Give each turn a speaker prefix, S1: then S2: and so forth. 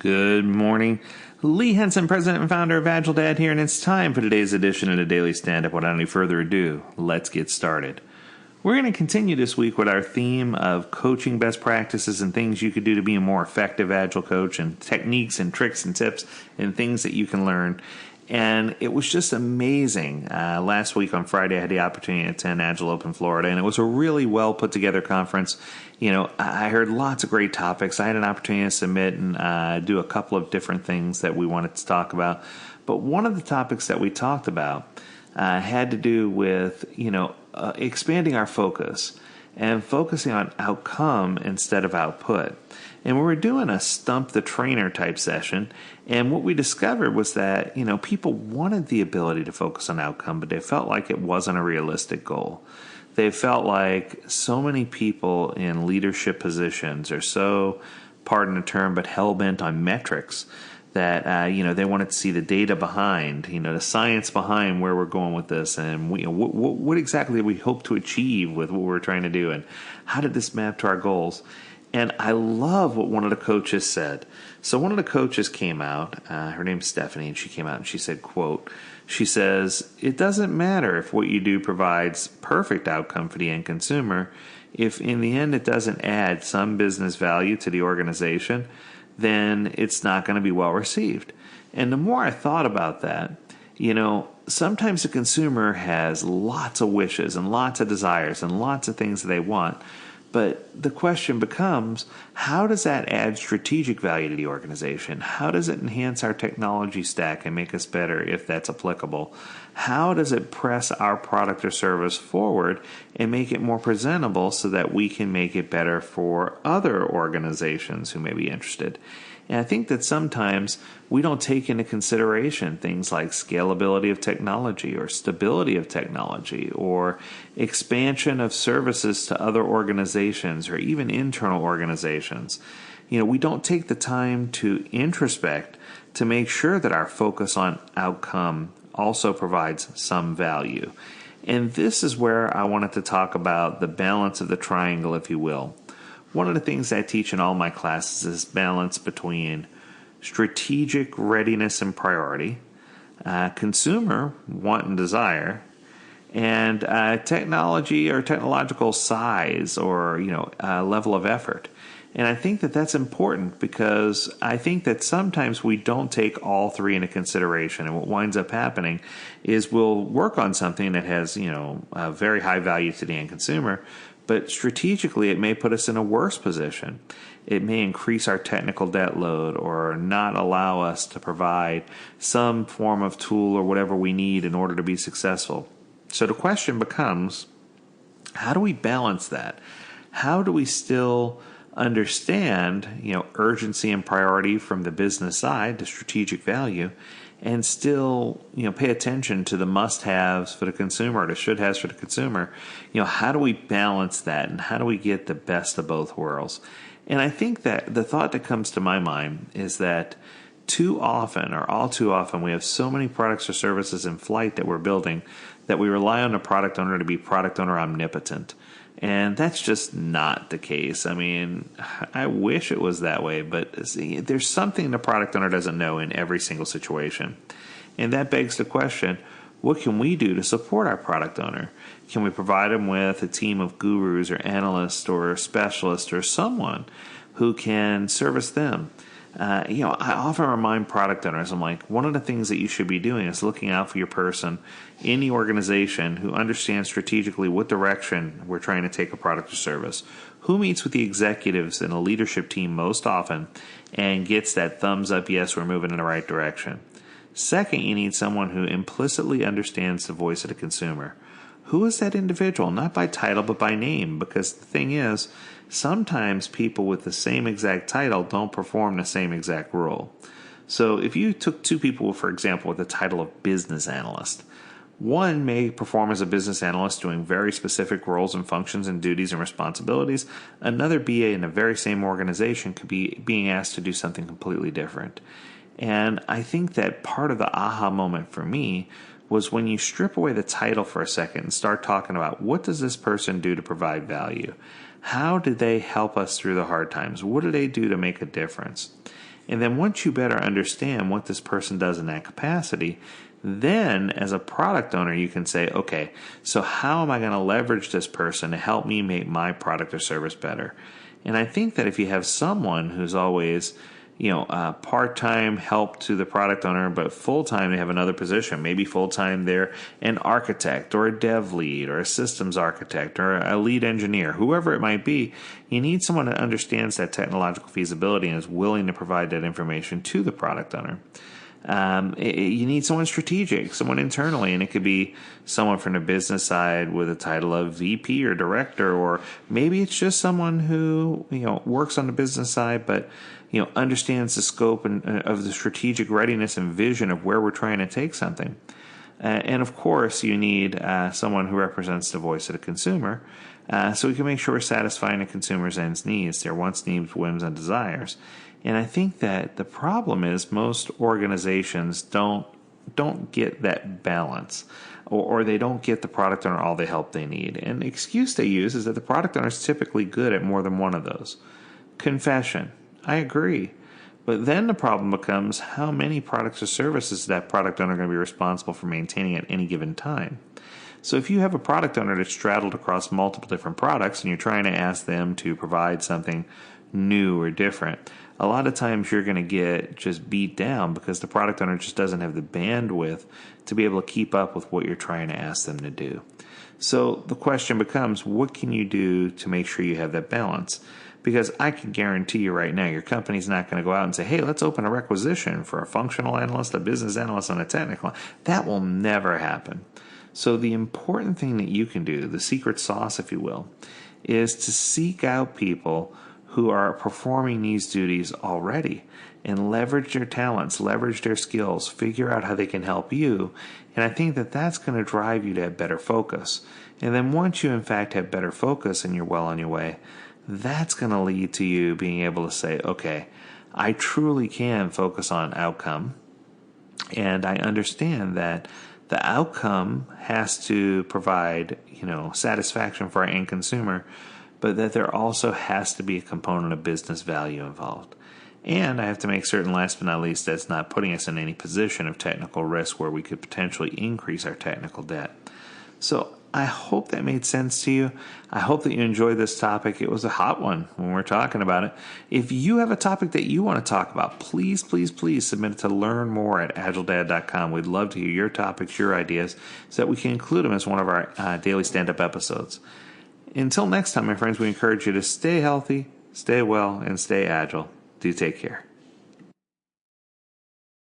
S1: Good morning. Lee Henson, President and founder of AgileDad here, and it's time for today's edition of the Daily Stand-Up. Without any further ado, let's get started. We're going to continue this week with our theme of coaching best practices and things you could do to be a more effective Agile coach, and techniques and tricks and tips and things that you can learn. And it was just amazing. Last week on Friday, I had the opportunity to attend Agile Open Florida, and it was a really well put together conference. You know, I heard lots of great topics. I had an opportunity to submit and do a couple of different things that we wanted to talk about. But one of the topics that we talked about had to do with, expanding our focus and focusing on outcome instead of output. And we were doing a stump the trainer type session, and what we discovered was that, people wanted the ability to focus on outcome, but they felt like it wasn't a realistic goal. They felt like so many people in leadership positions are so, pardon the term, but hell-bent on metrics that, they wanted to see the data behind, the science behind where we're going with this, and what exactly we hope to achieve with what we're trying to do, and how did this map to our goals. And I love what one of the coaches said. So one of the coaches came out, her name's Stephanie, and she came out and she said, quote, she says, "It doesn't matter if what you do provides perfect outcome for the end consumer. If in the end it doesn't add some business value to the organization, then it's not going to be well received." And the more I thought about that, sometimes the consumer has lots of wishes and lots of desires and lots of things that they want. But the question becomes, how does that add strategic value to the organization? How does it enhance our technology stack and make us better if that's applicable? How does it press our product or service forward and make it more presentable so that we can make it better for other organizations who may be interested? And I think that sometimes we don't take into consideration things like scalability of technology or stability of technology or expansion of services to other organizations or even internal organizations. We don't take the time to introspect to make sure that our focus on outcome also provides some value. And this is where I wanted to talk about the balance of the triangle, if you will. One of the things I teach in all my classes is balance between strategic readiness and priority, consumer want and desire, and technology or technological size or level of effort. And I think that that's important because I think that sometimes we don't take all three into consideration. And what winds up happening is we'll work on something that has a very high value to the end consumer, but strategically, it may put us in a worse position. It may increase our technical debt load or not allow us to provide some form of tool or whatever we need in order to be successful. So the question becomes, how do we balance that? How do we still understand, urgency and priority from the business side, the strategic value, and still, pay attention to the must-haves for the consumer or the should-haves for the consumer? How do we balance that, and how do we get the best of both worlds? And I think that the thought that comes to my mind is that too often, or all too often, we have so many products or services in flight that we're building that we rely on the product owner to be product owner omnipotent. And that's just not the case. I mean, I wish it was that way, but there's something the product owner doesn't know in every single situation. And that begs the question, what can we do to support our product owner? Can we provide them with a team of gurus or analysts or specialists or someone who can service them? I often remind product owners, I'm like, one of the things that you should be doing is looking out for your person in the organization who understands strategically what direction we're trying to take a product or service, who meets with the executives and the leadership team most often and gets that thumbs up, yes, we're moving in the right direction. Second, you need someone who implicitly understands the voice of the consumer. Who is that individual? Not by title, but by name, because the thing is, sometimes people with the same exact title don't perform the same exact role. So if you took two people, for example, with the title of business analyst, one may perform as a business analyst doing very specific roles and functions and duties and responsibilities. Another BA in the very same organization could be being asked to do something completely different. And I think that part of the aha moment for me was when you strip away the title for a second and start talking about what does this person do to provide value? How did they help us through the hard times? What do they do to make a difference? And then once you better understand what this person does in that capacity, then as a product owner, you can say, okay, so how am I going to leverage this person to help me make my product or service better? And I think that if you have someone who's always, part-time help to the product owner, but full-time they have another position, maybe full-time they're an architect or a dev lead or a systems architect or a lead engineer, whoever it might be, you need someone that understands that technological feasibility and is willing to provide that information to the product owner. You need someone strategic, someone internally, and it could be someone from the business side with a title of VP or director, or maybe it's just someone who, works on the business side, but, understands the scope of the strategic readiness and vision of where we're trying to take something. And of course, you need someone who represents the voice of the consumer, so we can make sure we're satisfying the consumer's ends needs, their wants, needs, whims, and desires. And I think that the problem is most organizations don't get that balance, or they don't get the product owner all the help they need. And the excuse they use is that the product owner is typically good at more than one of those. Confession, I agree. But then the problem becomes how many products or services is that product owner going to be responsible for maintaining at any given time. So if you have a product owner that's straddled across multiple different products and you're trying to ask them to provide something new or different, a lot of times you're going to get just beat down because the product owner just doesn't have the bandwidth to be able to keep up with what you're trying to ask them to do. So the question becomes, what can you do to make sure you have that balance? Because I can guarantee you right now, your company's not going to go out and say, hey, let's open a requisition for a functional analyst, a business analyst, and a technical. That will never happen. So the important thing that you can do, the secret sauce, if you will, is to seek out people who are performing these duties already and leverage their talents, leverage their skills, figure out how they can help you. And I think that that's going to drive you to have better focus. And then once you, in fact, have better focus and you're well on your way, that's going to lead to you being able to say, okay, I truly can focus on outcome. And I understand that the outcome has to provide, satisfaction for our end consumer, but that there also has to be a component of business value involved. And I have to make certain, last but not least, that's not putting us in any position of technical risk where we could potentially increase our technical debt. So I hope that made sense to you. I hope that you enjoyed this topic. It was a hot one when we're talking about it. If you have a topic that you want to talk about, please submit it to learnmore at AgileDad.com. We'd love to hear your topics, your ideas, so that we can include them as one of our daily stand-up episodes. Until next time, my friends, we encourage you to stay healthy, stay well, and stay agile. Do take care.